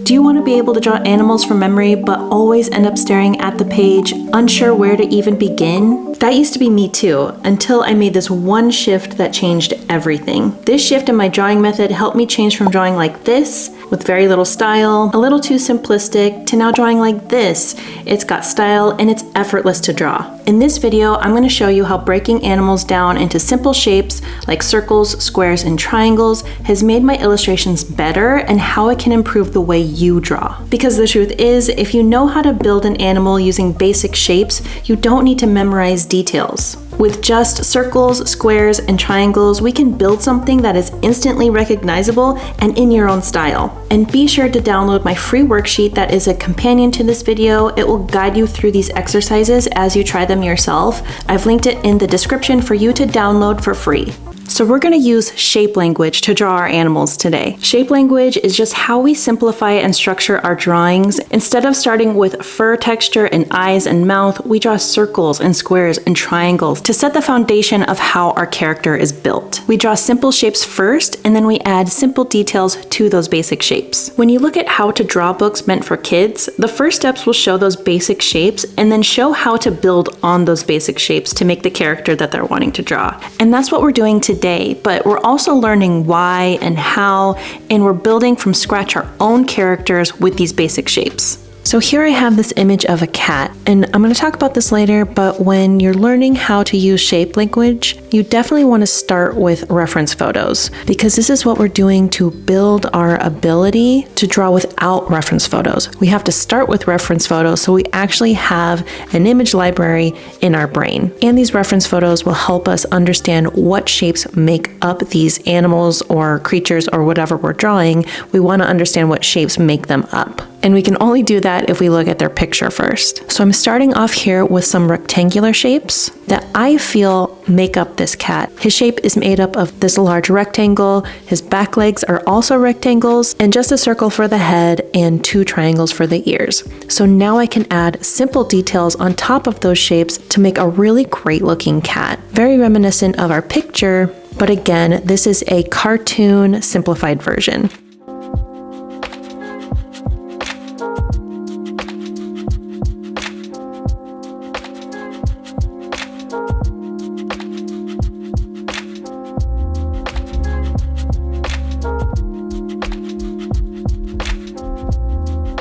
Do you want to be able to draw animals from memory but always end up staring at the page, unsure where to even begin? That used to be me too, until I made this one shift that changed everything. This shift in my drawing method helped me change from drawing like this, with very little style, a little too simplistic, to now drawing like this. It's got style and it's effortless to draw. In this video, I'm going to show you how breaking animals down into simple shapes like circles, squares, and triangles has made my illustrations better and how it can improve the way you draw. Because the truth is, if you know how to build an animal using basic shapes, you don't need to memorize details. With just circles, squares, and triangles, we can build something that is instantly recognizable and in your own style. And be sure to download my free worksheet that is a companion to this video. It will guide you through these exercises as you try them yourself. I've linked it in the description for you to download for free. So we're going to use shape language to draw our animals today. Shape language is just how we simplify and structure our drawings. Instead of starting with fur texture and eyes and mouth, we draw circles and squares and triangles to set the foundation of how our character is built. We draw simple shapes first, and then we add simple details to those basic shapes. When you look at how to draw books meant for kids, the first steps will show those basic shapes and then show how to build on those basic shapes to make the character that they're wanting to draw. And that's what we're doing today, but we're also learning why and how, and we're building from scratch our own characters with these basic shapes. So here I have this image of a cat, and I'm going to talk about this later, but when you're learning how to use shape language, you definitely want to start with reference photos, because this is what we're doing to build our ability to draw without reference photos. We have to start with reference photos so we actually have an image library in our brain. And these reference photos will help us understand what shapes make up these animals or creatures or whatever we're drawing. We want to understand what shapes make them up. And we can only do that if we look at their picture first. So I'm starting off here with some rectangular shapes that I feel make up this cat. His shape is made up of this large rectangle, his back legs are also rectangles, and just a circle for the head and 2 triangles for the ears. So now I can add simple details on top of those shapes to make a really great looking cat. Very reminiscent of our picture, but again, this is a cartoon simplified version.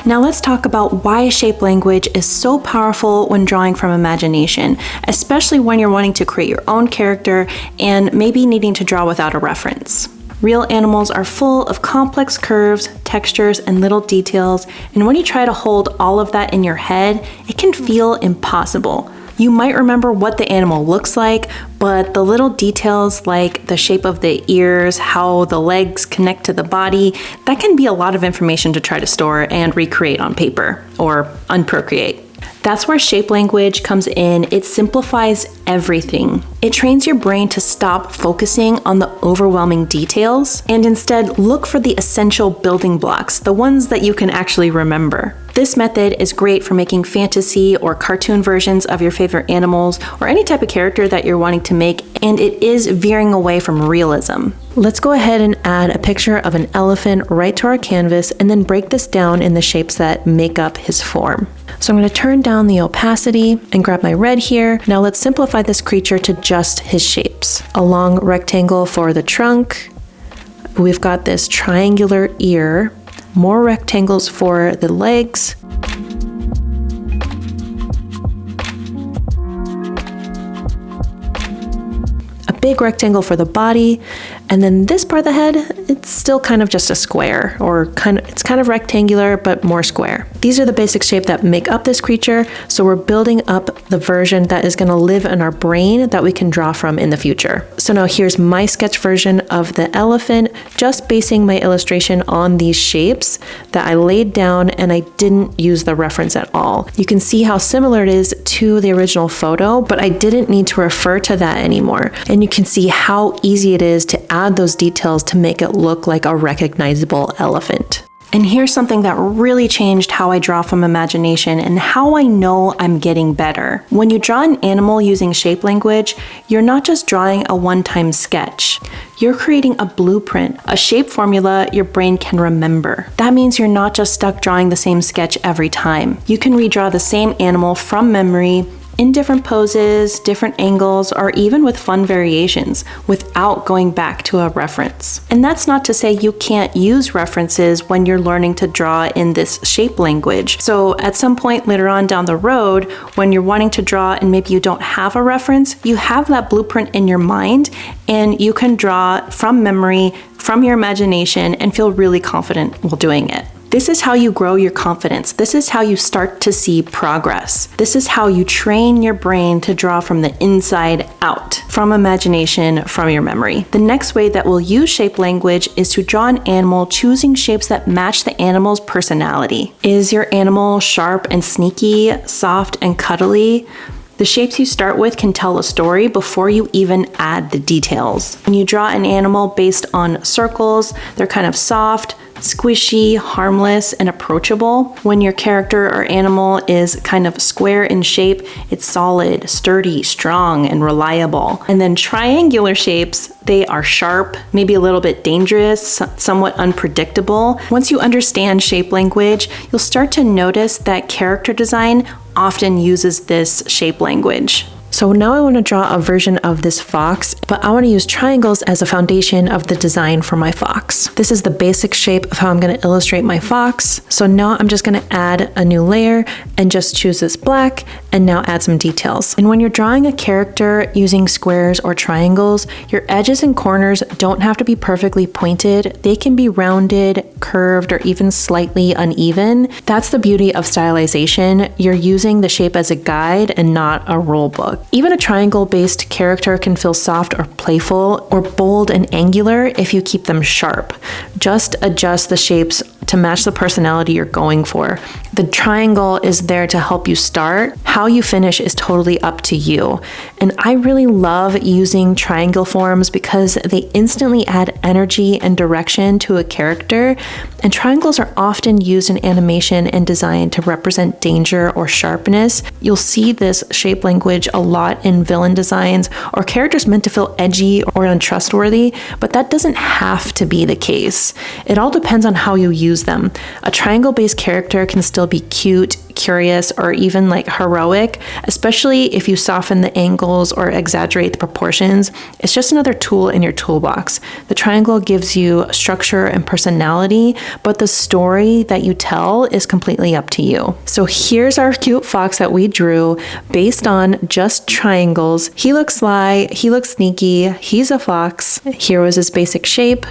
Now let's talk about why shape language is so powerful when drawing from imagination, especially when you're wanting to create your own character and maybe needing to draw without a reference. Real animals are full of complex curves, textures, and little details, and when you try to hold all of that in your head, it can feel impossible. You might remember what the animal looks like, but the little details like the shape of the ears, how the legs connect to the body, that can be a lot of information to try to store and recreate on paper or on Procreate. That's where shape language comes in. It simplifies everything. It trains your brain to stop focusing on the overwhelming details and instead look for the essential building blocks, the ones that you can actually remember. This method is great for making fantasy or cartoon versions of your favorite animals or any type of character that you're wanting to make, and it is veering away from realism. Let's go ahead and add a picture of an elephant right to our canvas and then break this down in the shapes that make up his form. So I'm going to turn down the opacity and grab my red here. Now let's simplify this creature to just his shapes. A long rectangle for the trunk. We've got this triangular ear. More rectangles for the legs. A big rectangle for the body. And then this part of the head, it's still kind of just a square, or it's kind of rectangular, but more square. These are the basic shape that make up this creature, so we're building up the version that is gonna live in our brain that we can draw from in the future. So now here's my sketch version of the elephant, just basing my illustration on these shapes that I laid down, and I didn't use the reference at all. You can see how similar it is to the original photo, but I didn't need to refer to that anymore. And you can see how easy it is to add those details to make it look like a recognizable elephant. And here's something that really changed how I draw from imagination and how I know I'm getting better. When you draw an animal using shape language, you're not just drawing a one-time sketch. You're creating a blueprint, a shape formula your brain can remember. That means you're not just stuck drawing the same sketch every time. You can redraw the same animal from memory in different poses, different angles, or even with fun variations without going back to a reference. And that's not to say you can't use references when you're learning to draw in this shape language. So at some point later on down the road, when you're wanting to draw and maybe you don't have a reference, you have that blueprint in your mind and you can draw from memory, from your imagination, and feel really confident while doing it. This is how you grow your confidence. This is how you start to see progress. This is how you train your brain to draw from the inside out, from imagination, from your memory. The next way that we'll use shape language is to draw an animal choosing shapes that match the animal's personality. Is your animal sharp and sneaky, soft and cuddly? The shapes you start with can tell a story before you even add the details. When you draw an animal based on circles, they're kind of soft, squishy, harmless, and approachable. When your character or animal is kind of square in shape, it's solid, sturdy, strong, and reliable. And then triangular shapes, they are sharp, maybe a little bit dangerous, somewhat unpredictable. Once you understand shape language, you'll start to notice that character design often uses this shape language. So now I want to draw a version of this fox, but I want to use triangles as a foundation of the design for my fox. This is the basic shape of how I'm going to illustrate my fox. So now I'm just going to add a new layer and just choose this black and now add some details. And when you're drawing a character using squares or triangles, your edges and corners don't have to be perfectly pointed. They can be rounded, curved, or even slightly uneven. That's the beauty of stylization. You're using the shape as a guide and not a rule book. Even a triangle-based character can feel soft or playful or bold and angular if you keep them sharp. Just adjust the shapes to match the personality you're going for. The triangle is there to help you start. How you finish is totally up to you. And I really love using triangle forms because they instantly add energy and direction to a character. And triangles are often used in animation and design to represent danger or sharpness. You'll see this shape language a lot in villain designs or characters meant to feel edgy or untrustworthy, but that doesn't have to be the case. It all depends on how you use them. A triangle-based character can still be cute, curious, or even like heroic, especially if you soften the angles or exaggerate the proportions. It's just another tool in your toolbox. The triangle gives you structure and personality, but the story that you tell is completely up to you. So here's our cute fox that we drew based on just triangles. He looks sly, he looks sneaky, he's a fox. Here was his basic shape,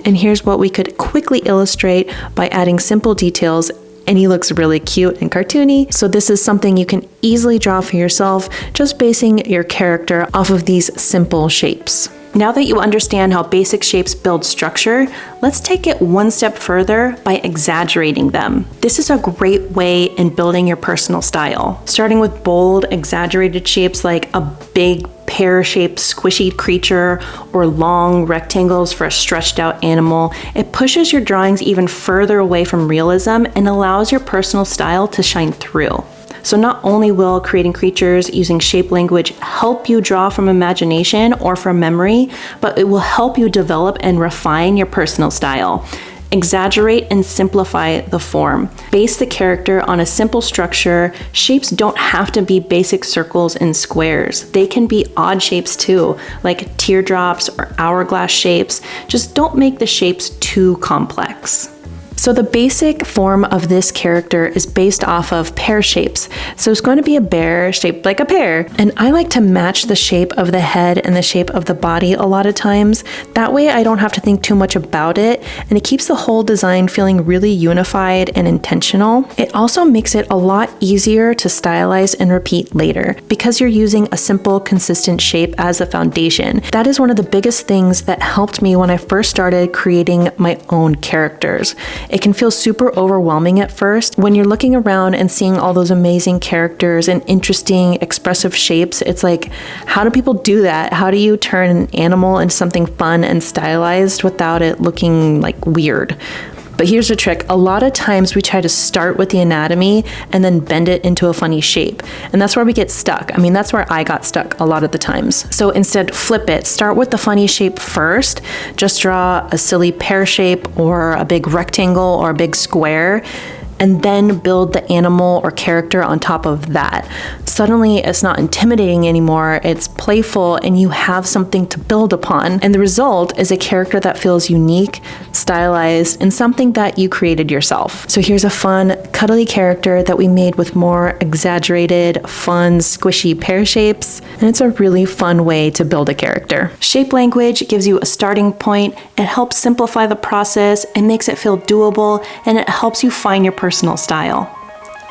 and here's what we could quickly illustrate by adding simple details. And he looks really cute and cartoony. So this is something you can easily draw for yourself, just basing your character off of these simple shapes. Now that you understand how basic shapes build structure, let's take it one step further by exaggerating them. This is a great way in building your personal style. Starting with bold, exaggerated shapes like a big pear-shaped squishy creature or long rectangles for a stretched out animal, it pushes your drawings even further away from realism and allows your personal style to shine through. So not only will creating creatures using shape language help you draw from imagination or from memory, but it will help you develop and refine your personal style. Exaggerate and simplify the form. Base the character on a simple structure. Shapes don't have to be basic circles and squares. They can be odd shapes too, like teardrops or hourglass shapes. Just don't make the shapes too complex. So the basic form of this character is based off of pear shapes. So it's going to be a bear shaped like a pear. And I like to match the shape of the head and the shape of the body a lot of times. That way I don't have to think too much about it, and it keeps the whole design feeling really unified and intentional. It also makes it a lot easier to stylize and repeat later because you're using a simple, consistent shape as a foundation. That is one of the biggest things that helped me when I first started creating my own characters. It can feel super overwhelming at first. When you're looking around and seeing all those amazing characters and interesting expressive shapes, it's like, how do people do that? How do you turn an animal into something fun and stylized without it looking like weird? But here's the trick. A lot of times we try to start with the anatomy and then bend it into a funny shape. And that's where we get stuck. I mean, that's where I got stuck a lot of the times. So instead, flip it. Start with the funny shape first. Just draw a silly pear shape or a big rectangle or a big square, and then build the animal or character on top of that. Suddenly, it's not intimidating anymore, it's playful, and you have something to build upon. And the result is a character that feels unique, stylized, and something that you created yourself. So here's a fun, cuddly character that we made with more exaggerated, fun, squishy pear shapes, and it's a really fun way to build a character. Shape language gives you a starting point, it helps simplify the process, it makes it feel doable, and it helps you find your personal style.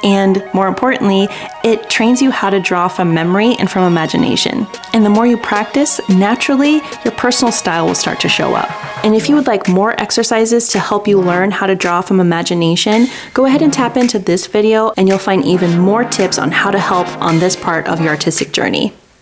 And more importantly, it trains you how to draw from memory and from imagination. And the more you practice, naturally, your personal style will start to show up. And if you would like more exercises to help you learn how to draw from imagination, go ahead and tap into this video and you'll find even more tips on how to help on this part of your artistic journey.